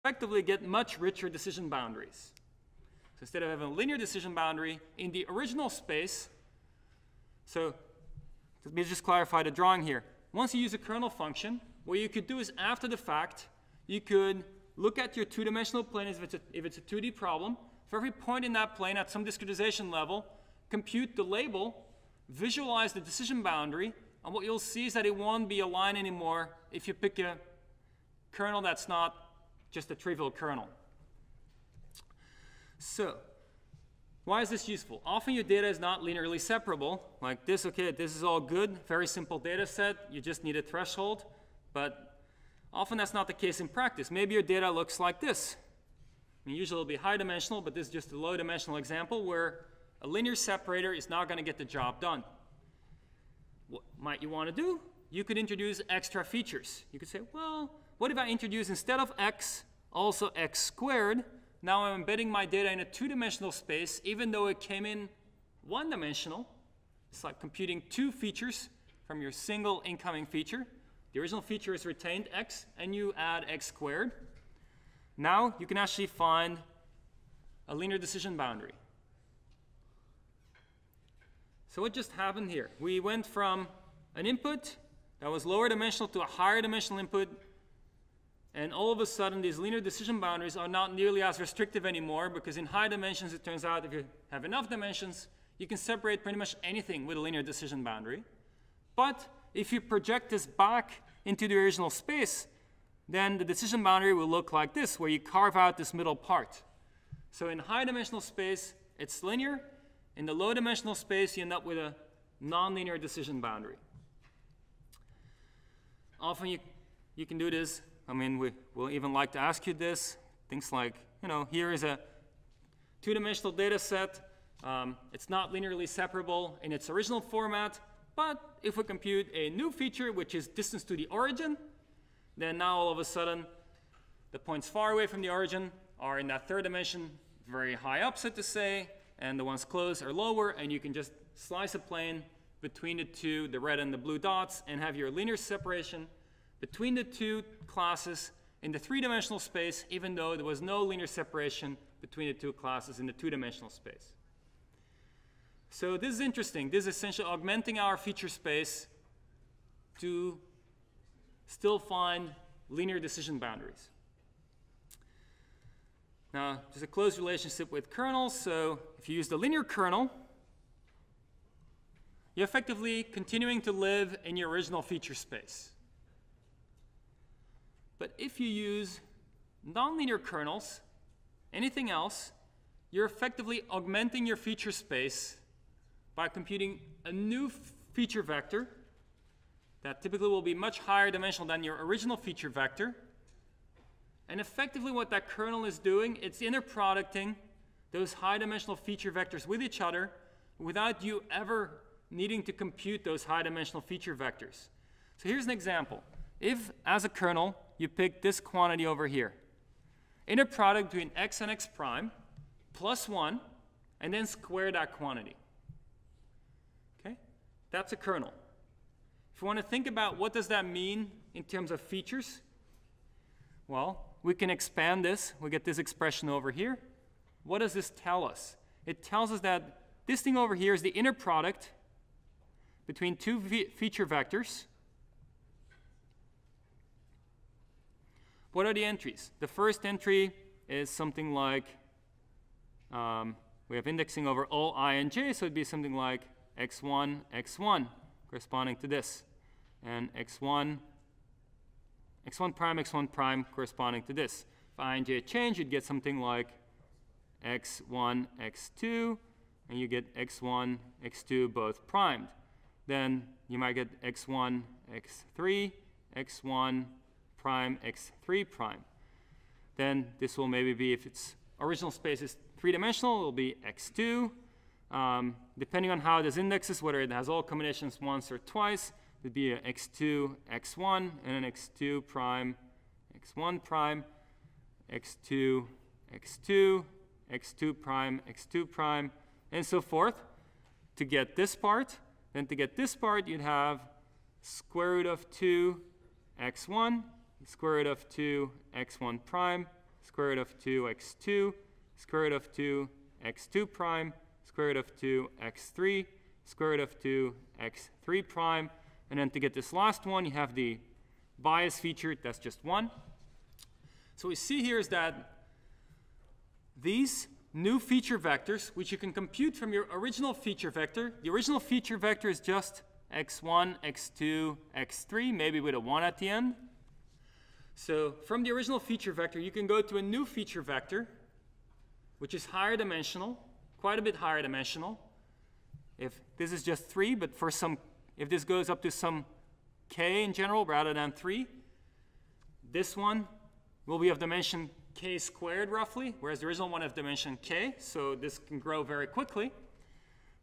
effectively get much richer decision boundaries. So instead of having a linear decision boundary in the original space, so let me just clarify the drawing here. Once you use a kernel function, what you could do is after the fact, you could look at your two-dimensional plane if it's a 2D problem. For every point in that plane at some discretization level, compute the label, visualize the decision boundary, and what you'll see is that it won't be a line anymore if you pick a kernel that's not just a trivial kernel. So, why is this useful? Often your data is not linearly separable. Like this, okay, this is all good, very simple data set, you just need a threshold, but often that's not the case in practice. Maybe your data looks like this. I mean, usually it'll be high dimensional, but this is just a low dimensional example where a linear separator is not going to get the job done. What might you want to do? You could introduce extra features. You could say, well, what if I introduce instead of x, also x squared? Now I'm embedding my data in a two-dimensional space, even though it came in one-dimensional. It's like computing two features from your single incoming feature. The original feature is retained x, and you add x squared. Now you can actually find a linear decision boundary. So what just happened here? We went from an input that was lower dimensional to a higher dimensional input, and all of a sudden these linear decision boundaries are not nearly as restrictive anymore, because in high dimensions it turns out if you have enough dimensions, you can separate pretty much anything with a linear decision boundary. But if you project this back into the original space, then the decision boundary will look like this, where you carve out this middle part. So in high dimensional space, it's linear. In the low dimensional space, you end up with a non-linear decision boundary. Often you can do this. I mean, we'll even like to ask you this. Things like, here is a two-dimensional data set. It's not linearly separable in its original format. But if we compute a new feature, which is distance to the origin, then now all of a sudden, the points far away from the origin are in that third dimension, very high up, so to say, and the ones close are lower, and you can just slice a plane between the two, the red and the blue dots, and have your linear separation between the two classes in the three-dimensional space, even though there was no linear separation between the two classes in the two-dimensional space. So this is interesting. This is essentially augmenting our feature space to still find linear decision boundaries. Now, there's a close relationship with kernels. So if you use the linear kernel, you're effectively continuing to live in your original feature space. But if you use nonlinear kernels, anything else, you're effectively augmenting your feature space by computing a new feature vector that typically will be much higher dimensional than your original feature vector. And effectively what that kernel is doing, it's interproducting those high dimensional feature vectors with each other without you ever needing to compute those high dimensional feature vectors. So here's an example. If, as a kernel, you pick this quantity over here, interproduct between x and x prime plus 1, and then square that quantity. Okay? That's a kernel. If you want to think about what does that mean in terms of features, well, we can expand this. We get this expression over here. What does this tell us? It tells us that this thing over here is the inner product between two feature vectors. What are the entries? The first entry is something like, we have indexing over all I and j, so it'd be something like x1, x1, corresponding to this, and x1 prime corresponding to this. If I and j change, you'd get something like x1, x2, and you get x1, x2 both primed. Then you might get x1, x3, x1 prime, x3 prime. Then this will maybe be, if its original space is three-dimensional, it will be x2. Depending on how this indexes, whether it has all combinations once or twice, it would be a x2, x1, and an x2 prime, x1 prime, x2, x2, x2 prime, x2 prime, and so forth to get this part. Then to get this part, you'd have square root of 2 x1, square root of 2 x1 prime, square root of 2x2, square root of 2x2 prime, square root of 2x3, square root of 2x3 prime. And then to get this last one, you have the bias feature, that's just 1. So what we see here is that these new feature vectors, which you can compute from your original feature vector, the original feature vector is just x1, x2, x3, maybe with a 1 at the end. So from the original feature vector, you can go to a new feature vector, which is higher dimensional, quite a bit higher dimensional. If this is just 3, but for some, if this goes up to some k in general rather than 3, this one will be of dimension k squared roughly, whereas the original one of dimension k, so this can grow very quickly.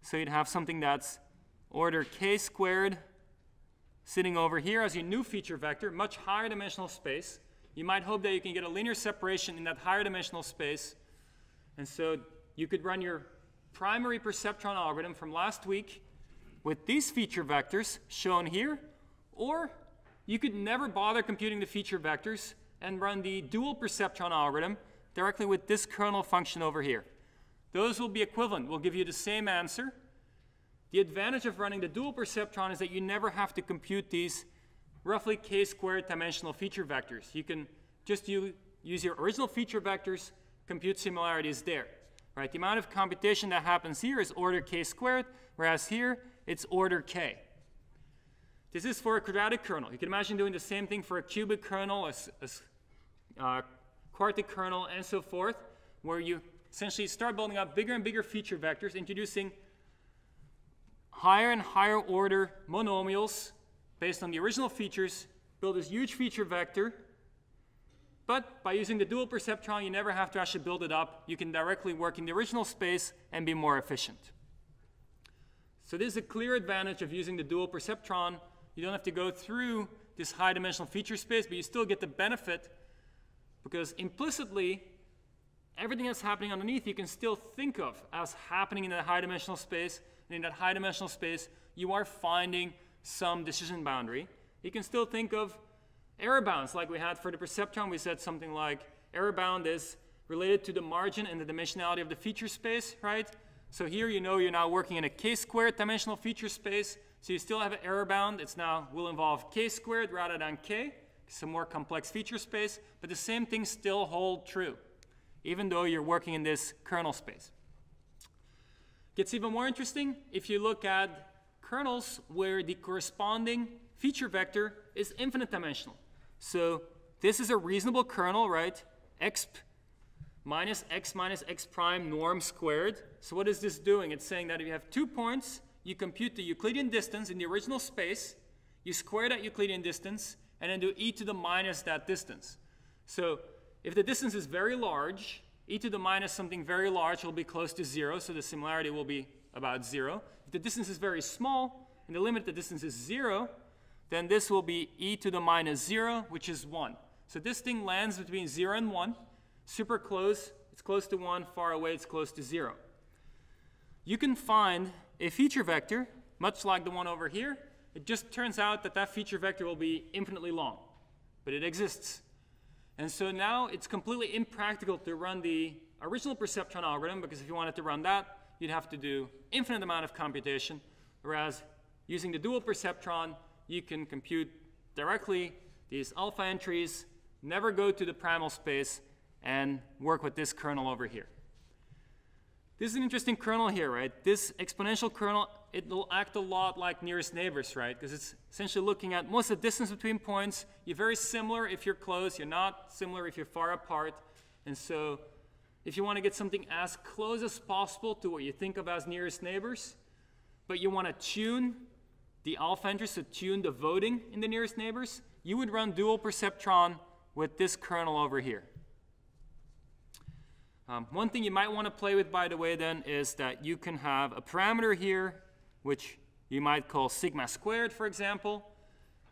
So you'd have something that's order k squared sitting over here as your new feature vector, much higher dimensional space. You might hope that you can get a linear separation in that higher dimensional space. And so you could run your primary perceptron algorithm from last week with these feature vectors shown here, or you could never bother computing the feature vectors and run the dual perceptron algorithm directly with this kernel function over here. Those will be equivalent, will give you the same answer. The advantage of running the dual perceptron is that you never have to compute these roughly k squared dimensional feature vectors. You can just use your original feature vectors, compute similarities there. Right? The amount of computation that happens here is order k squared, whereas here it's order k. This is for a quadratic kernel. You can imagine doing the same thing for a cubic kernel, a quartic kernel, and so forth, where you essentially start building up bigger and bigger feature vectors, introducing higher and higher order monomials based on the original features, build this huge feature vector. But by using the dual perceptron, you never have to actually build it up. You can directly work in the original space and be more efficient. So this is a clear advantage of using the dual perceptron. You don't have to go through this high dimensional feature space, but you still get the benefit because implicitly, everything that's happening underneath you can still think of as happening in that high dimensional space. And in that high dimensional space, you are finding some decision boundary. You can still think of error bounds like we had for the perceptron. We said something like error bound is related to the margin and the dimensionality of the feature space, right? So here you know you're now working in a k squared dimensional feature space. So you still have an error bound. It's now will involve k squared rather than k. It's a more complex feature space. But the same things still hold true, even though you're working in this kernel space. Gets even more interesting if you look at kernels where the corresponding feature vector is infinite dimensional. So this is a reasonable kernel, right? X minus x prime norm squared. So what is this doing? It's saying that if you have 2 points, you compute the Euclidean distance in the original space, you square that Euclidean distance, and then do e to the minus that distance. So if the distance is very large, e to the minus something very large will be close to 0, so the similarity will be about 0. If the distance is very small, and the limit of the distance is 0, then this will be e to the minus 0, which is 1. So this thing lands between 0 and 1, super close, it's close to 1, far away, it's close to 0. You can find a feature vector, much like the one over here. It just turns out that that feature vector will be infinitely long, but it exists. And so now it's completely impractical to run the original perceptron algorithm, because if you wanted to run that, you'd have to do infinite amount of computation, whereas using the dual perceptron, you can compute directly these alpha entries, never go to the primal space, and work with this kernel over here. This is an interesting kernel here, right? This exponential kernel, it will act a lot like nearest neighbors, right? Because it's essentially looking at most of the distance between points. You're very similar if you're close. You're not similar if you're far apart. And so if you want to get something as close as possible to what you think of as nearest neighbors, but you want to tune the alpha entries, so tune the voting in the nearest neighbors, you would run dual perceptron with this kernel over here. One thing you might want to play with, by the way, then, is that you can have a parameter here, which you might call sigma squared, for example,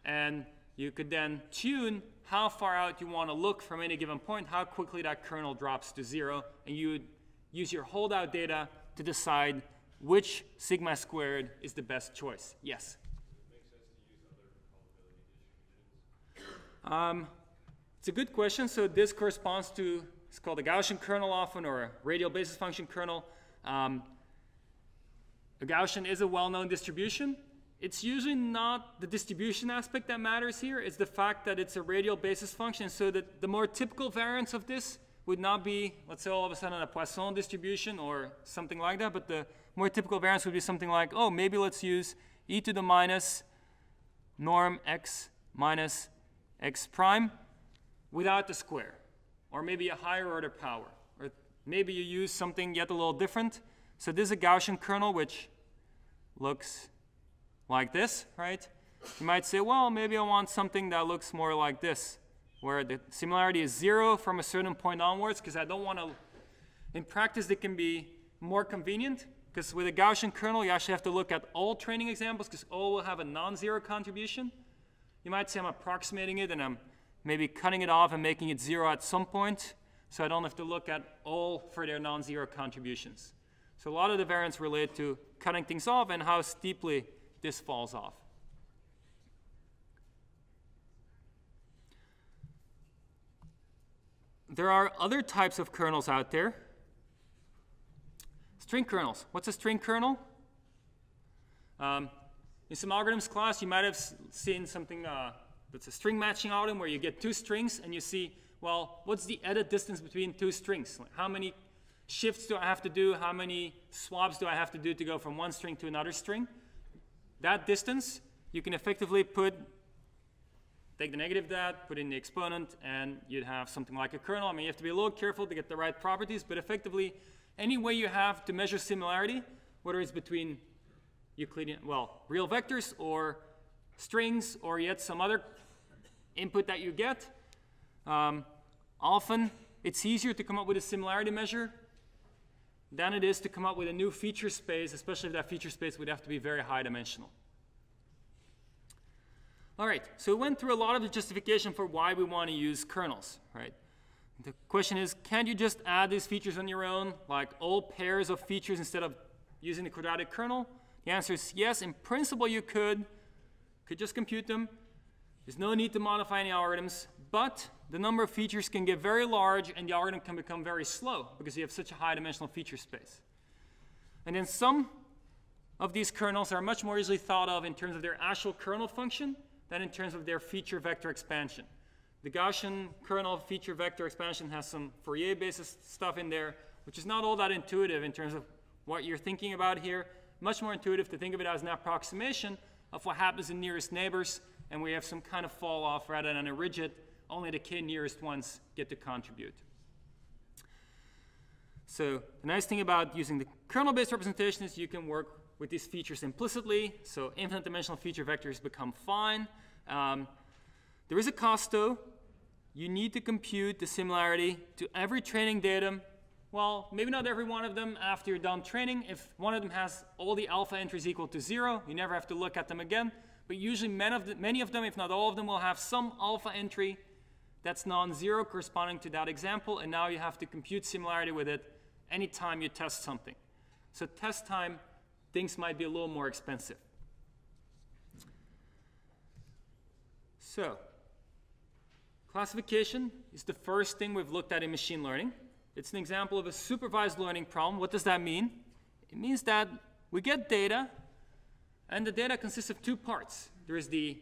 and you could then tune how far out you want to look from any given point, how quickly that kernel drops to 0, and you would use your holdout data to decide which sigma squared is the best choice. Yes? Does it make sense to use other probability distributions? It's a good question. So this corresponds to It's called a Gaussian kernel often, or a radial basis function kernel. A Gaussian is a well-known distribution. It's usually not the distribution aspect that matters here. It's the fact that it's a radial basis function, so that the more typical variants of this would not be, let's say, all of a sudden a Poisson distribution or something like that, but the more typical variants would be something like, oh, maybe let's use e to the minus norm x minus x prime without the square, or maybe a higher order power, or maybe you use something yet a little different. So this is a Gaussian kernel which looks like this, right? You might say, well, maybe I want something that looks more like this, where the similarity is 0 from a certain point onwards, because I don't want to, in practice it can be more convenient, because with a Gaussian kernel you actually have to look at all training examples, because all will have a non-zero contribution. You might say I'm approximating it and I'm maybe cutting it off and making it 0 at some point, so I don't have to look at all for their non-zero contributions. So a lot of the variants relate to cutting things off and how steeply this falls off. There are other types of kernels out there. String kernels. What's a string kernel? In some algorithms class, you might have seen something that's a string matching algorithm where you get two strings and you see, well, what's the edit distance between two strings? Like, how many shifts do I have to do? How many swaps do I have to do to go from one string to another string? That distance, you can effectively take the negative of that, put in the exponent, and you'd have something like a kernel. I mean, you have to be a little careful to get the right properties, but effectively, any way you have to measure similarity, whether it's between Euclidean, well, real vectors or strings or yet some other input that you get, often it's easier to come up with a similarity measure than it is to come up with a new feature space, especially if that feature space would have to be very high dimensional. All right, so we went through a lot of the justification for why we want to use kernels, right? The question is, can't you just add these features on your own, like all pairs of features instead of using the quadratic kernel? The answer is yes. In principle, you could just compute them. There's no need to modify any algorithms, but the number of features can get very large and the algorithm can become very slow because you have such a high dimensional feature space. And then some of these kernels are much more easily thought of in terms of their actual kernel function than in terms of their feature vector expansion. The Gaussian kernel feature vector expansion has some Fourier basis stuff in there, which is not all that intuitive in terms of what you're thinking about here. Much more intuitive to think of it as an approximation of what happens in nearest neighbors, and we have some kind of fall off rather than a rigid, only the k nearest ones get to contribute. So the nice thing about using the kernel-based representation is you can work with these features implicitly, so infinite dimensional feature vectors become fine. There is a cost though. You need to compute the similarity to every training datum. Well, maybe not every one of them after you're done training. If one of them has all the alpha entries equal to 0, you never have to look at them again. But usually many of them, if not all of them, will have some alpha entry that's non-zero corresponding to that example, and now you have to compute similarity with it anytime you test something. So test time, things might be a little more expensive. So classification is the first thing we've looked at in machine learning. It's an example of a supervised learning problem. What does that mean? It means that we get data, and the data consists of two parts. There is the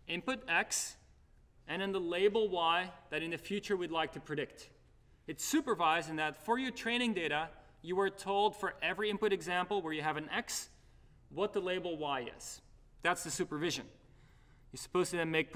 input x, and then the label y that in the future we'd like to predict. It's supervised in that for your training data, you are told for every input example where you have an x, what the label y is. That's the supervision. You're supposed to then make